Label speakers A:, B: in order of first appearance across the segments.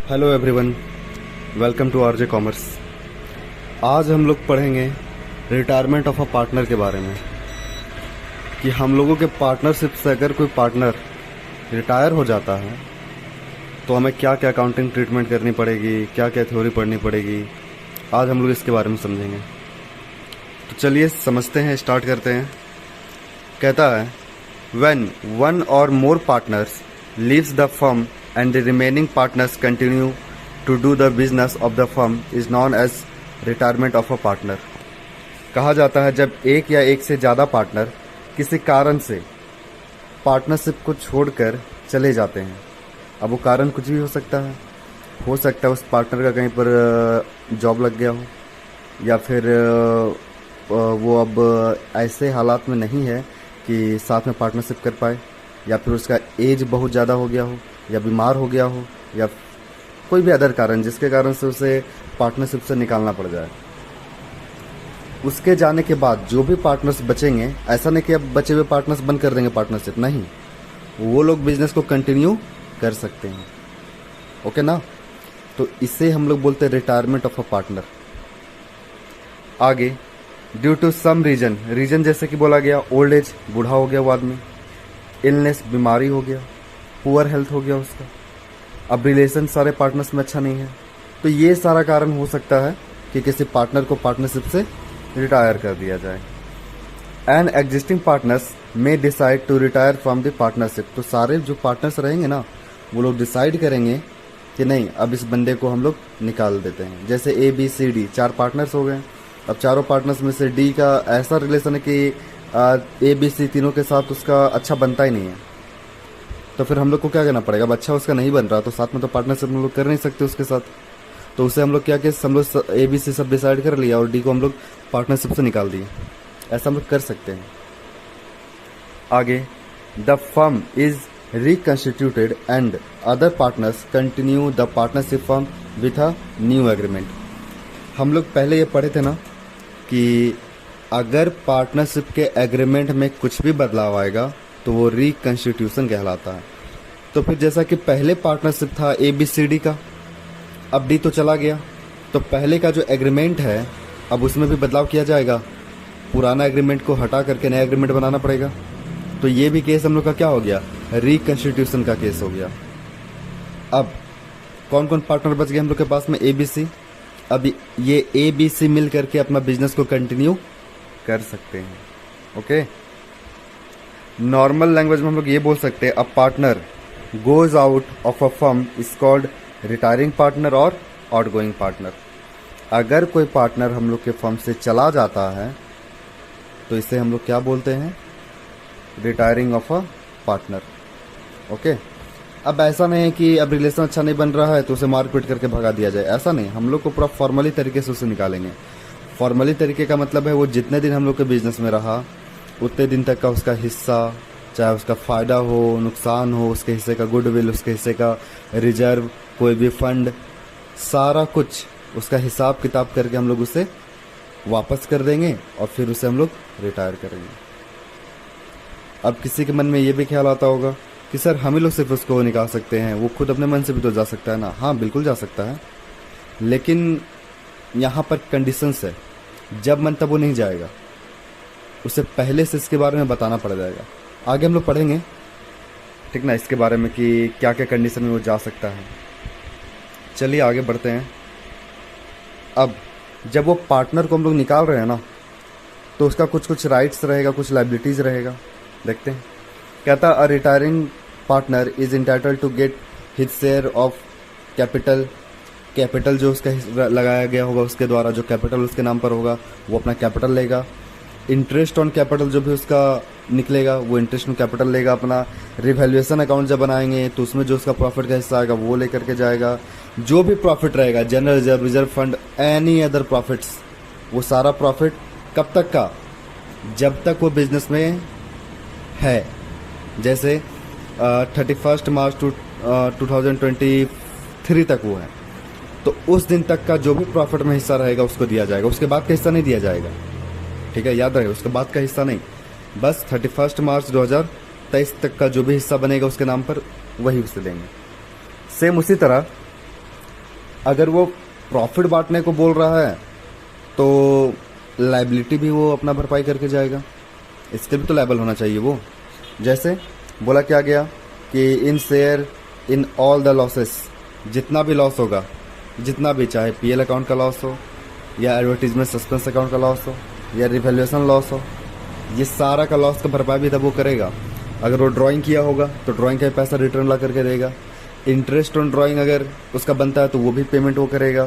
A: Hello everyone, welcome to RJ commerce. आज हम लोग पढ़ेंगे रिटायरमेंट ऑफ अ पार्टनर के बारे में कि हम लोगों के पार्टनरशिप से अगर कोई पार्टनर रिटायर हो जाता है तो हमें क्या क्या अकाउंटिंग ट्रीटमेंट करनी पड़ेगी, क्या क्या थ्योरी पढ़नी पड़ेगी। आज हम लोग इसके बारे में समझेंगे। तो चलिए समझते हैं, स्टार्ट करते हैं। कहता है व्हेन वन और more partners leaves the firm and the remaining partners continue to do the business of the firm is known as retirement of a partner। कहा जाता है जब एक या एक से ज़्यादा पार्टनर किसी कारण से पार्टनरशिप को छोड़कर चले जाते हैं। अब वो कारण कुछ भी हो सकता है उस पार्टनर का कहीं पर जॉब लग गया हो, या फिर वो अब ऐसे हालात में नहीं है कि साथ में पार्टनरशिप कर पाए, या फिर उसका एज बहुत ज़्यादा हो गया हो, या बीमार हो गया हो, या कोई भी अदर कारण जिसके कारण से उसे पार्टनरशिप से निकालना पड़ जाए। उसके जाने के बाद जो भी पार्टनर्स बचेंगे, ऐसा नहीं कि अब बचे हुए पार्टनर्स बंद कर देंगे पार्टनरशिप, नहीं, वो लोग बिजनेस को कंटिन्यू कर सकते हैं। ओके ना? तो इसे हम लोग बोलते हैं रिटायरमेंट ऑफ अ पार्टनर। आगे ड्यू टू सम रीजन जैसे कि बोला गया ओल्ड एज, बूढ़ा हो गया वो आदमी, इलनेस, बीमारी हो गया, पुअर हेल्थ हो गया उसका, अब रिलेशन सारे पार्टनर्स में अच्छा नहीं है, तो ये सारा कारण हो सकता है कि किसी पार्टनर को पार्टनरशिप से रिटायर कर दिया जाए। And existing partners may decide to retire from the partnership. तो सारे जो पार्टनर्स रहेंगे ना, वो लोग डिसाइड करेंगे कि नहीं, अब इस बंदे को हम लोग निकाल देते हैं। जैसे A B C D 4 partners हो गए। अब चारों पार्टनर्स में से डी का ऐसा रिलेशन है कि ए बी सी तीनों के साथ उसका अच्छा बनता ही नहीं है, तो फिर हम लोग को क्या करना पड़ेगा? अब अच्छा उसका नहीं बन रहा तो साथ में तो पार्टनरशिप हम लोग कर नहीं सकते उसके साथ, तो उसे हम लोग क्या किया, हम लोग ए बी सी सब डिसाइड कर लिया और डी को हम लोग पार्टनरशिप से निकाल दिए। ऐसा हम लोग कर सकते हैं। आगे the firm is reconstituted and other partners continue the partnership firm with a new agreement. हम लोग पहले ये पढ़े थे ना कि अगर पार्टनरशिप के एग्रीमेंट में कुछ भी बदलाव आएगा तो वो रिकंस्टिट्यूशन कहलाता है। तो फिर जैसा कि पहले पार्टनरशिप था ए बी सी डी का, अब डी तो चला गया, तो पहले का जो एग्रीमेंट है अब उसमें भी बदलाव किया जाएगा, पुराना एग्रीमेंट को हटा करके नया एग्रीमेंट बनाना पड़ेगा। तो ये भी केस हम लोग का क्या हो गया? रिकंस्टिट्यूशन का केस हो गया। अब कौन कौन पार्टनर बच गए हम लोग के पास में? A B C. अब ये ए बी सी मिल करके अपना बिजनेस को कंटिन्यू कर सकते हैं। ओके, नॉर्मल लैंग्वेज में हम लोग ये बोल सकते हैं, a partner goes out of a firm is called retiring partner और आउटगोइंग पार्टनर। अगर कोई पार्टनर हम लोग के फर्म से चला जाता है तो इसे हम लोग क्या बोलते हैं? Retiring of a partner. Okay, अब ऐसा नहीं है कि अब रिलेशन अच्छा नहीं बन रहा है तो उसे मारपीट करके भगा दिया जाए, ऐसा नहीं। हम लोग को पूरा फॉर्मली तरीके से उसे निकालेंगे। फॉर्मली तरीके का मतलब है वो जितने दिन हम लोग के बिजनेस में रहा उतने दिन तक का उसका हिस्सा, चाहे उसका फ़ायदा हो, नुकसान हो, उसके हिस्से का गुडविल, उसके हिस्से का रिजर्व, कोई भी फंड, सारा कुछ उसका हिसाब किताब करके हम लोग उसे वापस कर देंगे और फिर उसे हम लोग रिटायर करेंगे। अब किसी के मन में ये भी ख्याल आता होगा कि सर हम ही लोग सिर्फ उसको निकाल सकते हैं, वो खुद अपने मन से भी तो जा सकता है ना। हाँ, बिल्कुल जा सकता है, लेकिन यहाँ पर कंडीशंस है, जब मन तब वो नहीं जाएगा, उसे पहले से इसके बारे में बताना पड़ जाएगा। आगे हम लोग पढ़ेंगे, ठीक ना, इसके बारे में कि क्या क्या कंडीशन में वो जा सकता है। चलिए आगे बढ़ते हैं। अब जब वो पार्टनर को हम लोग निकाल रहे हैं ना, तो उसका कुछ कुछ राइट्स रहेगा, कुछ लाइबिलिटीज़ रहेगा। देखते हैं। कहता a retiring partner is entitled to get his share of capital जो उसका लगाया गया होगा उसके द्वारा, जो कैपिटल उसके नाम पर होगा वो अपना कैपिटल लेगा। इंटरेस्ट ऑन कैपिटल जो भी उसका निकलेगा वो इंटरेस्ट ऑन कैपिटल लेगा अपना। रिवैल्यूएशन अकाउंट जब बनाएंगे तो उसमें जो उसका प्रॉफिट का हिस्सा आएगा वो लेकर के जाएगा। जो भी प्रॉफिट रहेगा, general reserve fund, any other profits, वो सारा प्रॉफिट कब तक का? जब तक वो बिजनेस में है। जैसे 31 मार्च 2023 तक वो है, तो उस दिन तक का जो भी प्रॉफिट में हिस्सा रहेगा उसको दिया जाएगा, उसके बाद का हिस्सा नहीं दिया जाएगा। ठीक है, याद रहे, उसके बाद का हिस्सा नहीं, बस 31 मार्च 2023 तक का जो भी हिस्सा बनेगा उसके नाम पर वही उसे देंगे। सेम उसी तरह अगर वो प्रॉफिट बांटने को बोल रहा है तो लाइबिलिटी भी वो अपना भरपाई करके जाएगा, इसके भी तो लायबल होना चाहिए वो। जैसे बोला क्या गया कि in share in all the losses, जितना भी लॉस होगा, जितना भी, चाहे पीएल अकाउंट का लॉस हो या एडवर्टीजमेंट सस्पेंस अकाउंट का लॉस हो या रिवैल्यूएशन लॉस हो, ये सारा का लॉस का भरपाई भी तब वो करेगा। अगर वो ड्राइंग किया होगा तो ड्राइंग का पैसा रिटर्न ला करके देगा। इंटरेस्ट ऑन ड्राइंग अगर उसका बनता है तो वो भी पेमेंट वो करेगा।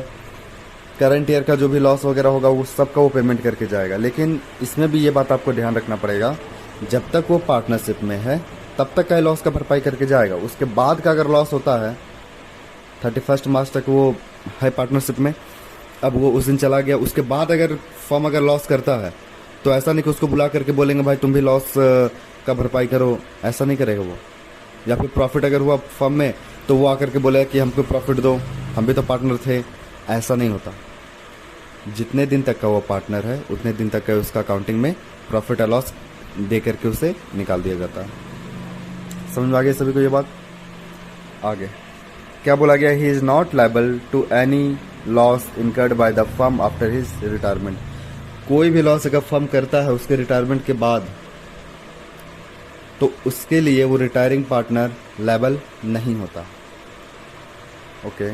A: करंट ईयर का जो भी लॉस वगैरह होगा वो सब का वो पेमेंट करके जाएगा। लेकिन इसमें भी ये बात आपको ध्यान रखना पड़ेगा, जब तक वो पार्टनरशिप में है तब तक का लॉस का भरपाई करके जाएगा। उसके बाद का अगर लॉस होता है 31 मार्च तक वो है पार्टनरशिप में, अब वो उस दिन चला गया, उसके बाद अगर फर्म अगर लॉस करता है तो ऐसा नहीं कि उसको बुला करके बोलेंगे भाई तुम भी लॉस का भरपाई करो, ऐसा नहीं करेगा वो। या फिर प्रॉफिट अगर हुआ फर्म में तो वो आकर के बोले कि हमको प्रॉफिट दो, हम भी तो पार्टनर थे, ऐसा नहीं होता। जितने दिन तक का वो पार्टनर है उतने दिन तक का उसका अकाउंटिंग में प्रॉफिट या लॉस दे करके उसे निकाल दिया जाता है। समझ में आ गया सभी को ये बात? आगे क्या बोला गया, he is not liable to any loss incurred by the firm after his retirement. कोई भी लॉस अगर फर्म करता है उसके रिटायरमेंट के बाद तो उसके लिए वो रिटायरिंग पार्टनर लायबल नहीं होता। ओके,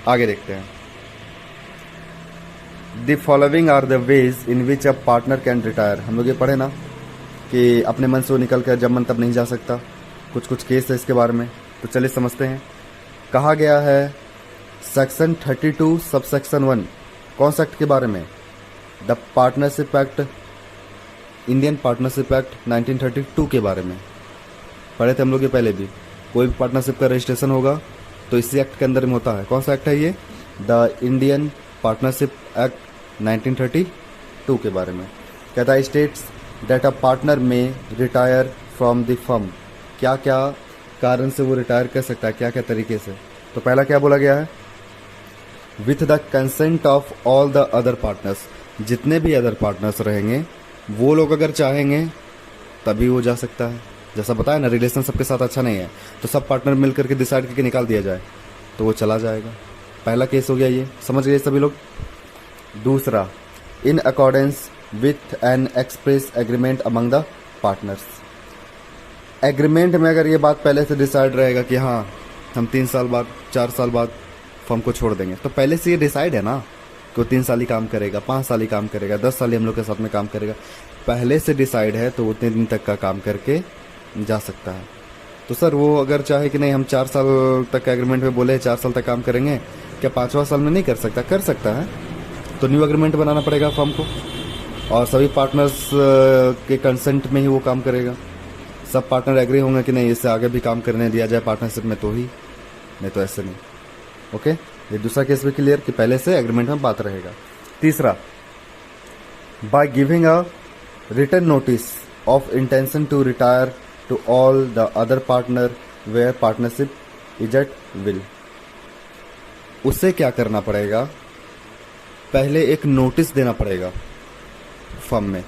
A: आगे देखते हैं। The following are the ways in which a partner can retire. हम लोग ये पढ़े ना कि अपने मन से वो निकल कर जब मन तब नहीं जा सकता, कुछ कुछ केस है इसके बारे में, तो चलिए समझते हैं। कहा गया है सेक्शन 32 सब सेक्शन 1, कौन सा एक्ट के बारे में? The partnership act, Indian partnership act 1932 के बारे में पढ़े थे हम लोग ये पहले भी। कोई भी पार्टनरशिप का रजिस्ट्रेशन होगा तो इसी एक्ट के अंदर में होता है। कौन सा एक्ट है ये? द इंडियन पार्टनरशिप एक्ट 1932 के बारे में। कहता है स्टेट्स दैट अ पार्टनर में रिटायर फ्रॉम द फर्म। क्या क्या कारण से वो रिटायर कर सकता है, क्या क्या तरीके से? तो पहला क्या बोला गया है, with the consent of all the other partners. जितने भी अदर पार्टनर्स रहेंगे वो लोग अगर चाहेंगे तभी वो जा सकता है। जैसा बताया ना, रिलेशन सबके साथ अच्छा नहीं है तो सब पार्टनर मिल करके डिसाइड करके निकाल दिया जाए तो वो चला जाएगा। पहला केस हो गया ये, समझ गए सभी लोग। दूसरा, in accordance with an express agreement among the partners. Agreement में अगर ये बात पहले से डिसाइड रहेगा कि हाँ हम 3 साल बाद 4 साल बाद फर्म को छोड़ देंगे, तो पहले से ये डिसाइड है ना कि वो 3 साल ही काम करेगा, 5 साल ही काम करेगा, 10 साल ही हम लोग के साथ में काम करेगा, पहले से डिसाइड है तो उतने दिन तक का काम करके जा सकता है। तो सर वो अगर चाहे कि नहीं हम 4 साल तक का एग्रीमेंट में बोले 4 साल तक काम करेंगे, क्या 5वां साल में नहीं कर सकता? कर सकता है। तो न्यू एग्रीमेंट बनाना पड़ेगा फर्म को और सभी पार्टनर्स के कंसेंट में ही वो काम करेगा। सब पार्टनर एग्री होंगे कि नहीं इससे आगे भी काम करने दिया जाए पार्टनरशिप में, तो ही, नहीं तो ऐसे नहीं। ओके, ये दूसरा केस भी क्लियर कि पहले से एग्रीमेंट में बात रहेगा। तीसरा, by giving a written notice of intention to retire to all the other partner where partnership is at will. उसे क्या करना पड़ेगा, पहले एक नोटिस देना पड़ेगा फर्म में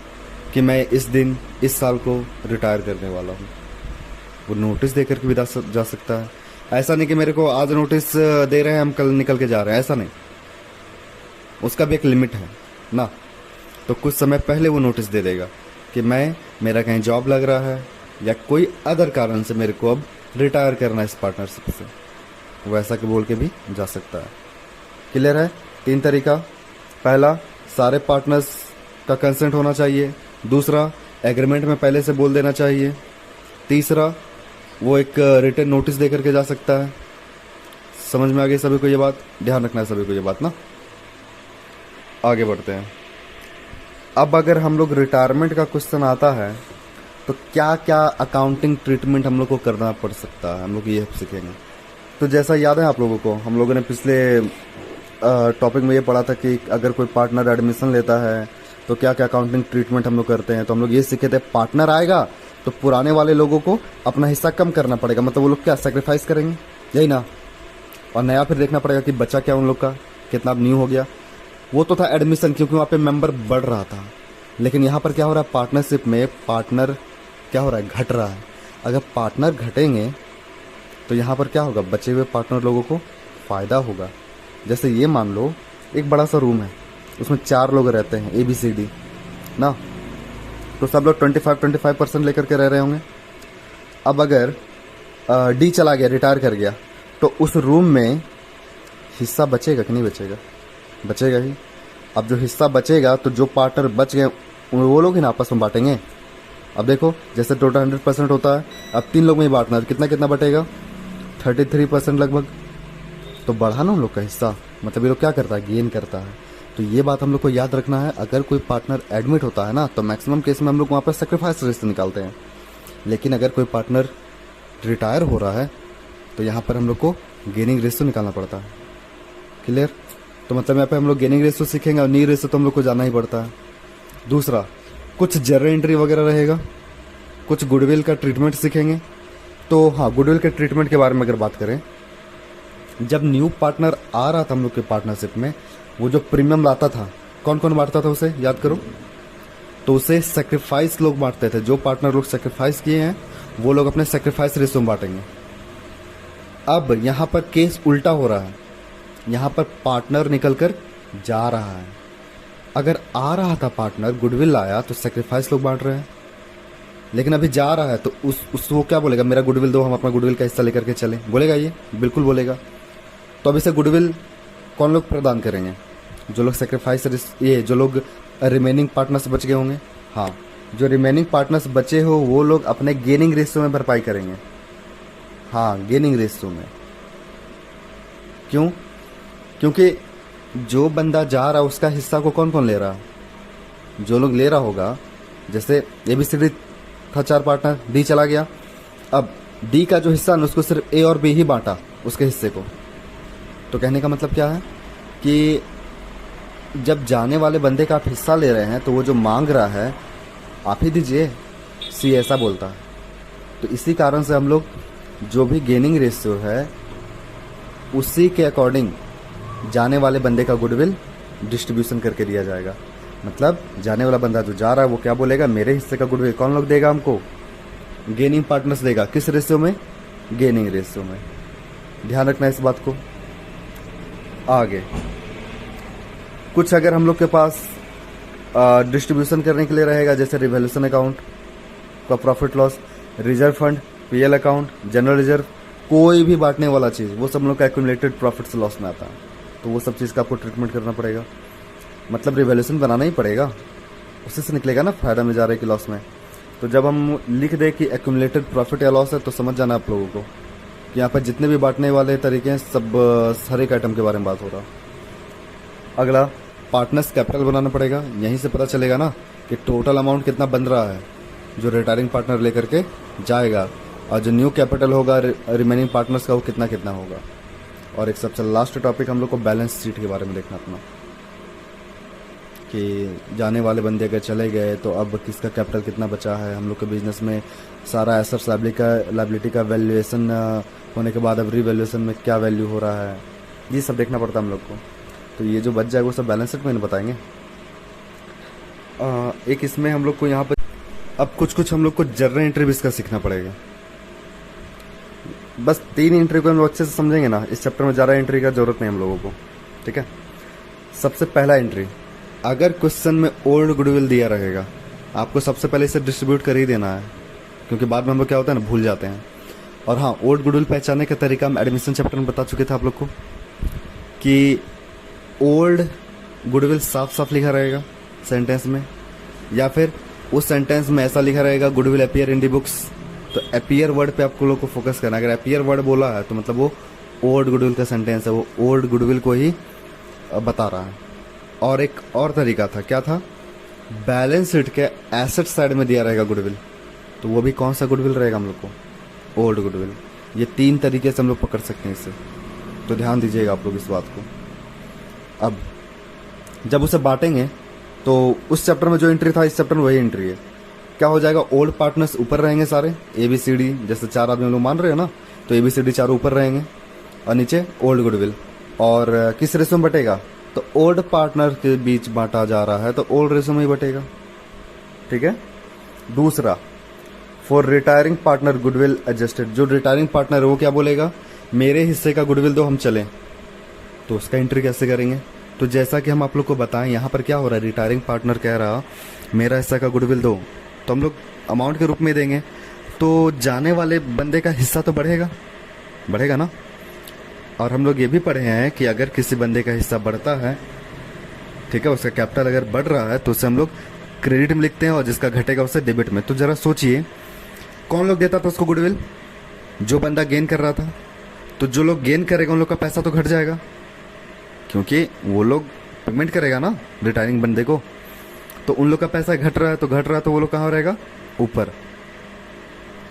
A: कि मैं इस दिन इस साल को रिटायर करने वाला हूँ। वो नोटिस देकर के भी जा सकता है। ऐसा नहीं कि मेरे को आज नोटिस दे रहे हैं हम कल निकल के जा रहे हैं, ऐसा नहीं। उसका भी एक लिमिट है ना, तो कुछ समय पहले वो नोटिस दे देगा कि मेरा कहीं जॉब लग रहा है या कोई अदर कारण से मेरे को अब रिटायर करना है इस पार्टनरशिप से, वो ऐसा के बोल के भी जा सकता है। क्लियर है? 3 तरीका, पहला सारे पार्टनर्स का कंसेंट होना चाहिए, दूसरा एग्रीमेंट में पहले से बोल देना चाहिए, तीसरा वो एक रिटन नोटिस दे करके जा सकता है। समझ में आ गई सभी को ये बात? ध्यान रखना है सभी को ये बात ना। आगे बढ़ते हैं। अब अगर हम लोग रिटायरमेंट का क्वेश्चन आता है तो क्या क्या अकाउंटिंग ट्रीटमेंट हम लोग को करना पड़ सकता है, हम लोग ये सीखेंगे। तो जैसा याद है आप लोगों को, हम लोगों ने पिछले टॉपिक में ये पढ़ा था कि अगर कोई पार्टनर एडमिशन लेता है तो क्या क्या अकाउंटिंग ट्रीटमेंट हम लोग करते हैं। तो हम लोग ये सीखे थे, पार्टनर आएगा तो पुराने वाले लोगों को अपना हिस्सा कम करना पड़ेगा, मतलब वो लोग क्या सेक्रीफाइस करेंगे, यही ना। और नया फिर देखना पड़ेगा कि बचा क्या उन लोग का, कितना अब न्यू हो गया। वो तो था एडमिशन, क्योंकि वहाँ पे मेंबर बढ़ रहा था। लेकिन यहाँ पर क्या हो रहा है, पार्टनरशिप में पार्टनर क्या हो रहा है, घट रहा है। अगर पार्टनर घटेंगे तो यहाँ पर क्या होगा, बचे हुए पार्टनर लोगों को फ़ायदा होगा। जैसे ये मान लो एक बड़ा सा रूम है, उसमें 4 लोग रहते हैं ABCD ना, तो सब लोग 25% लेकर के रह रहे होंगे। अब अगर D चला गया, रिटायर कर गया, तो उस रूम में हिस्सा बचेगा कि नहीं बचेगा? बचेगा ही। अब जो हिस्सा बचेगा तो जो पार्टनर बच गए वो लोग ही ना आपस में बांटेंगे। अब देखो जैसे टोटल 100% होता है, अब 3 लोग में ही बांटना है, कितना कितना बटेगा? 33% लगभग। तो बढ़ा ना हम लोग का हिस्सा, मतलब ये लोग क्या करता है? गेन करता है। तो ये बात हम लोग को याद रखना है। अगर कोई पार्टनर एडमिट होता है ना, तो मैक्सिमम केस में हम लोग वहाँ पर सेक्रीफाइस रेशियो निकालते हैं। लेकिन अगर कोई पार्टनर रिटायर हो रहा है तो यहाँ पर हम लोग को गेनिंग रेशियो निकालना पड़ता है। क्लियर? तो मतलब यहाँ पे हम लोग गेनिंग रेशियो सीखेंगे और नी रेशियो तो हम लोग को जाना ही पड़ता है। दूसरा, कुछ जर्नल एंट्री वगैरह रहेगा, कुछ गुडविल का ट्रीटमेंट सीखेंगे। तो हाँ, गुडविल के ट्रीटमेंट के बारे में अगर बात करें, जब न्यू पार्टनर आ रहा था हम लोग के पार्टनरशिप में, वो जो प्रीमियम लाता था, कौन कौन बांटता था उसे याद करो? तो उसे सेक्रीफाइस लोग बांटते थे। जो पार्टनर लोग सेक्रीफाइस किए हैं वो लोग अपने सेक्रीफाइस रेशियो में बांटेंगे। अब यहाँ पर केस उल्टा हो रहा है, यहाँ पर पार्टनर निकल कर जा रहा है। अगर आ रहा था पार्टनर, गुडविल आया, तो सेक्रीफाइस लोग बांट रहे हैं। लेकिन अभी जा रहा है तो उस वो क्या बोलेगा? मेरा गुडविल दो, हम अपना गुडविल का हिस्सा लेकर के चलें। बोलेगा ये? बिल्कुल बोलेगा। तो अब इसे गुडविल कौन लोग प्रदान करेंगे? जो लोग सेक्रीफाइस, ये जो लोग रिमेनिंग पार्टनर्स बच गए होंगे, हाँ, जो रिमेनिंग पार्टनर्स बचे हो वो लोग अपने गेनिंग रेशियो में भरपाई करेंगे। हाँ, गेनिंग रेशियो में। क्यों? क्योंकि जो बंदा जा रहा है उसका हिस्सा को कौन कौन ले रहा है? जो लोग ले रहा होगा, जैसे ABCD था 4 पार्टनर, D चला गया, अब D का जो हिस्सा है उसको सिर्फ A और B ही बांटा उसके हिस्से को। तो कहने का मतलब क्या है कि जब जाने वाले बंदे का आप हिस्सा ले रहे हैं तो वो जो मांग रहा है आप ही दीजिए, C ऐसा बोलता है। तो इसी कारण से हम लोग जो भी गेनिंग रेशियो है उसी के अकॉर्डिंग जाने वाले बंदे का गुडविल डिस्ट्रीब्यूशन करके दिया जाएगा। मतलब जाने वाला बंदा जो जा रहा है वो क्या बोलेगा? मेरे हिस्से का गुडविल कौन लोग देगा हमको? गेनिंग पार्टनर्स देगा। किस रेशियो में? गेनिंग रेशियो में। ध्यान रखना इस बात को। आगे कुछ अगर हम लोग के पास डिस्ट्रीब्यूशन करने के लिए रहेगा, जैसे रिवैल्यूएशन अकाउंट का profit loss, reserve fund, PL account, general reserve, कोई भी बांटने वाला चीज़ वो सब लोग का एक्यूमुलेटेड प्रॉफिट से लॉस में आता है। तो वो सब चीज़ का आपको ट्रीटमेंट करना पड़ेगा। मतलब रिवैल्यूएशन बनाना ही पड़ेगा, उसी से निकलेगा ना फायदा में जा रहा है कि लॉस में। तो जब हम लिख दें कि एक्यूमुलेटेड प्रॉफिट या लॉस है तो समझ जाना आप लोगों को कि यहाँ पर जितने भी बांटने वाले तरीके हैं सब हर एक आइटम के बारे में बात हो रहा। अगला, पार्टनर्स कैपिटल बनाना पड़ेगा। यहीं से पता चलेगा ना कि टोटल अमाउंट कितना बन रहा है जो रिटायरिंग पार्टनर लेकर के जाएगा, और जो न्यू कैपिटल होगा रिमेनिंग पार्टनर्स का वो कितना कितना होगा। और एक सबसे लास्ट टॉपिक हम लोग को बैलेंस शीट के बारे में देखना अपना, कि जाने वाले बंदे अगर चले गए तो अब किसका कैपिटल कितना बचा है। हम लोग के बिजनेस में सारा एसेट्स लायबिलिटी का वैल्यूएशन होने के बाद अब रीवैल्यूएशन में क्या वैल्यू हो रहा है, ये सब देखना पड़ता है हम लोग को। तो ये जो बच जाएगा वो सब बैलेंस शीट में बताएंगे। एक इसमें हम लोग को यहाँ पर अब कुछ हम लोग को जर्नल एंट्री भी इसका सीखना पड़ेगा। बस 3 एंट्री को हम लोग अच्छे से समझेंगे ना, इस चैप्टर में ज़्यादा एंट्री का जरूरत नहीं हम लोगों को, ठीक है। सबसे पहला एंट्री, अगर क्वेश्चन में ओल्ड गुडविल दिया रहेगा आपको सबसे पहले इसे डिस्ट्रीब्यूट कर ही देना है, क्योंकि बाद में हम लोग क्या होता है ना, भूल जाते हैं। और हाँ, ओल्ड गुडविल पहचानने का तरीका हम एडमिशन चैप्टर में बता चुके थे आप लोग को कि ओल्ड गुडविल साफ साफ लिखा रहेगा सेंटेंस में, या फिर उस सेंटेंस में ऐसा लिखा रहेगा goodwill appear in the books. तो अपीयर वर्ड पे आपको लोग को फोकस करना है। अगर अपीयर वर्ड बोला है तो मतलब वो ओल्ड गुडविल का सेंटेंस है, वो ओल्ड गुडविल को ही बता रहा है। और एक और तरीका था, क्या था? बैलेंस शीट के एसेट साइड में दिया रहेगा गुडविल, तो वो भी कौन सा गुडविल रहेगा हम लोग को? Old goodwill. ये 3 तरीके से हम लोग पकड़ सकते हैं इससे, तो ध्यान दीजिएगा आप लोग इस बात को। अब जब उसे बांटेंगे तो उस चैप्टर में जो एंट्री था इस चैप्टर में वही एंट्री है। क्या हो जाएगा? ओल्ड पार्टनर्स ऊपर रहेंगे सारे, ABCD, जैसे 4 आदमी लोग मान रहे हो ना, तो ABCD चारों ऊपर रहेंगे और नीचे ओल्ड गुडविल। और किस रेशो में बटेगा? तो ओल्ड पार्टनर के बीच बांटा जा रहा है तो ओल्ड रेशो में ही बटेगा, ठीक है। दूसरा, for retiring partner goodwill adjusted, जो रिटायरिंग पार्टनर है वो क्या बोलेगा? मेरे हिस्से का गुडविल दो, हम चलें। तो तो उसका एंट्री कैसे करेंगे। तो जैसा कि हम आप लोग को बताएं, यहाँ पर क्या हो रहा है, रिटायरिंग पार्टनर कह रहा मेरा हिस्सा का गुडविल दो, तो हम लोग अमाउंट के रूप में देंगे, तो जाने वाले बंदे का हिस्सा तो बढ़ेगा ना। और हम लोग ये भी पढ़े हैं कि अगर किसी बंदे का हिस्सा बढ़ता है, ठीक है, उसका कैपिटल अगर बढ़ रहा है तो उसे हम लोग क्रेडिट में लिखते हैं, और जिसका घटेगा उसे डेबिट में। तो जरा सोचिए, कौन लोग देता था उसको गुडविल? जो बंदा गेन कर रहा था। तो जो लोग गेन करेगा उन लोग का पैसा तो घट जाएगा, क्योंकि वो लोग पेमेंट करेगा ना रिटायरिंग बंदे को। तो उन लोग का पैसा घट रहा है तो वो लोग कहाँ रहेगा? ऊपर।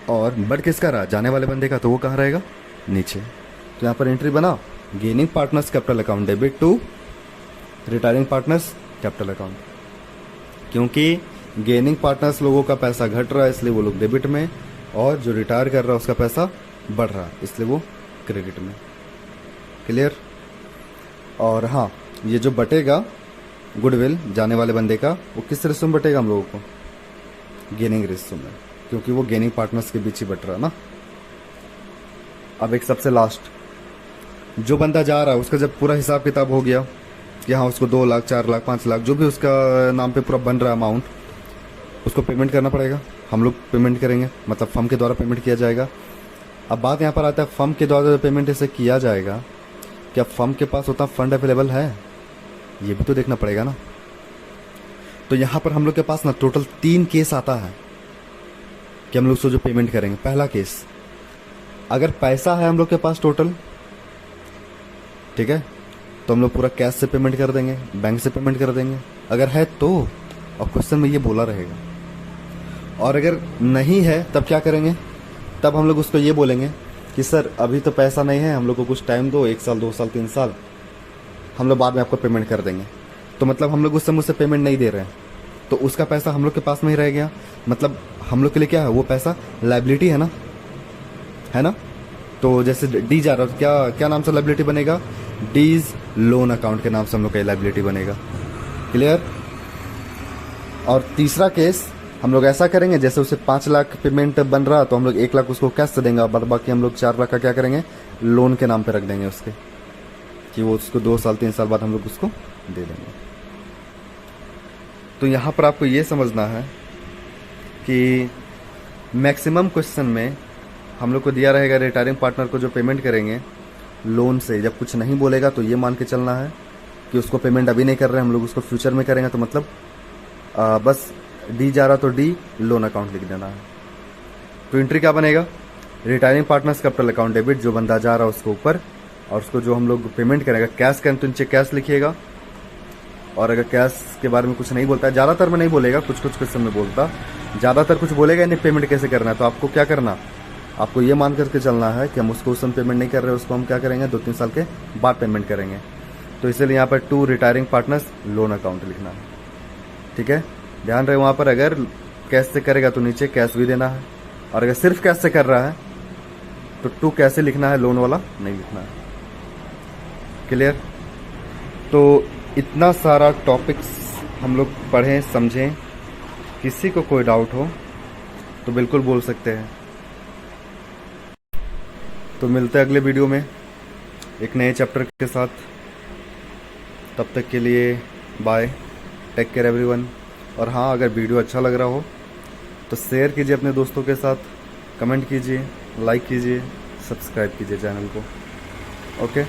A: और बढ़ किसका रहा? जाने वाले बंदे का, तो वो कहाँ रहेगा? नीचे। तो यहाँ पर एंट्री बना, gaining partners capital account debit to retiring partners capital account. क्योंकि गेनिंग पार्टनर्स लोगों का पैसा घट रहा है इसलिए वो लोग डेबिट में, और जो रिटायर कर रहा है उसका पैसा बढ़ रहा है इसलिए वो क्रेडिट में। क्लियर? और हाँ, ये जो बटेगा गुडविल जाने वाले बंदे का, वो किस रेशो में बटेगा हम लोगों को? गेनिंग रेशो में, क्योंकि वो गेनिंग पार्टनर्स के बीच ही बट रहा है ना। अब एक सबसे लास्ट, जो बंदा जा रहा है उसका जब पूरा हिसाब किताब हो गया कि हाँ उसको 2 लाख 4 लाख 5 लाख जो भी उसका नाम पे पूरा बन रहा है अमाउंट, उसको पेमेंट करना पड़ेगा। हम लोग पेमेंट करेंगे, मतलब फर्म के द्वारा पेमेंट किया जाएगा। अब बात यहाँ पर आता है, फर्म के द्वारा जो पेमेंट इसे किया जाएगा, क्या फर्म के पास उतना फंड अवेलेबल है? ये भी तो देखना पड़ेगा ना। तो यहाँ पर हम लोग के पास ना टोटल 3 केस आता है कि हम लोग उसको जो पेमेंट करेंगे। पहला केस, अगर पैसा है हम लोग के पास टोटल, ठीक है, तो हम लोग पूरा कैश से पेमेंट कर देंगे, बैंक से पेमेंट कर देंगे अगर है तो। और क्वेश्चन में ये बोला रहेगा। और अगर नहीं है तब क्या करेंगे? तब हम लोग उसको ये बोलेंगे कि सर अभी तो पैसा नहीं है, हम लोग को कुछ टाइम दो, 1 साल 2 साल 3 साल, हम लोग बाद में आपको पेमेंट कर देंगे। तो मतलब हम लोग उस समय उससे पेमेंट नहीं दे रहे हैं, तो उसका पैसा हम लोग के पास में ही रह गया। मतलब हम लोग के लिए क्या है, वो पैसा लाइबिलिटी है ना। तो जैसे डी जा रहा है, तो क्या नाम से लाइबिलिटी बनेगा? डीज लोन अकाउंट के नाम से हम लोग का लाइबिलिटी बनेगा। क्लियर? और तीसरा केस हम लोग ऐसा करेंगे, जैसे उसे 5 लाख पेमेंट बन रहा तो हम लोग 1 लाख उसको कैश से देंगे, और बाद बाकी हम लोग 4 लाख का क्या करेंगे, लोन के नाम पे रख देंगे उसके, कि वो उसको 2 साल 3 साल बाद हम लोग उसको दे देंगे। तो यहाँ पर आपको ये समझना है कि मैक्सिमम क्वेश्चन में हम लोग को दिया रहेगा रिटायरिंग पार्टनर को जो पेमेंट करेंगे लोन से, जब कुछ नहीं बोलेगा तो ये मान के चलना है कि उसको पेमेंट अभी नहीं कर रहे हैं, हम लोग उसको फ्यूचर में करेंगे। तो मतलब बस डी जा रहा तो डी लोन अकाउंट लिख देना है। तो एंट्री क्या बनेगा? Retiring partners capital account debit, जो बंदा जा रहा है उसको ऊपर, और उसको जो हम लोग पेमेंट करेंगे, कैश करें तो नीचे कैश लिखिएगा। और अगर कैश के बारे में कुछ नहीं बोलता है, ज़्यादातर में नहीं बोलेगा, कुछ क्वेश्चन में बोलता, ज़्यादातर कुछ बोलेगा नहीं पेमेंट कैसे करना है, तो आपको क्या करना, आपको ये मान करके चलना है कि हम उसको उस समय पेमेंट नहीं कर रहे, उसको हम क्या करेंगे 2-3 साल के बाद पेमेंट करेंगे। तो इसलिए यहाँ पर to retiring partners loan account लिखना है। ठीक है, ध्यान रहे, वहाँ पर अगर कैश से करेगा तो नीचे कैश भी देना है, और अगर सिर्फ कैश से कर रहा है तो टू कैसे लिखना है, लोन वाला नहीं लिखना है। क्लियर? तो इतना सारा टॉपिक्स हम लोग पढ़ें समझें। किसी को कोई डाउट हो तो बिल्कुल बोल सकते हैं। तो मिलते हैं अगले वीडियो में एक नए चैप्टर के साथ। तब तक के लिए बाय, टेक केयर एवरीवन। और हाँ, अगर वीडियो अच्छा लग रहा हो तो शेयर कीजिए अपने दोस्तों के साथ, कमेंट कीजिए, लाइक कीजिए, सब्सक्राइब कीजिए चैनल को। ओके।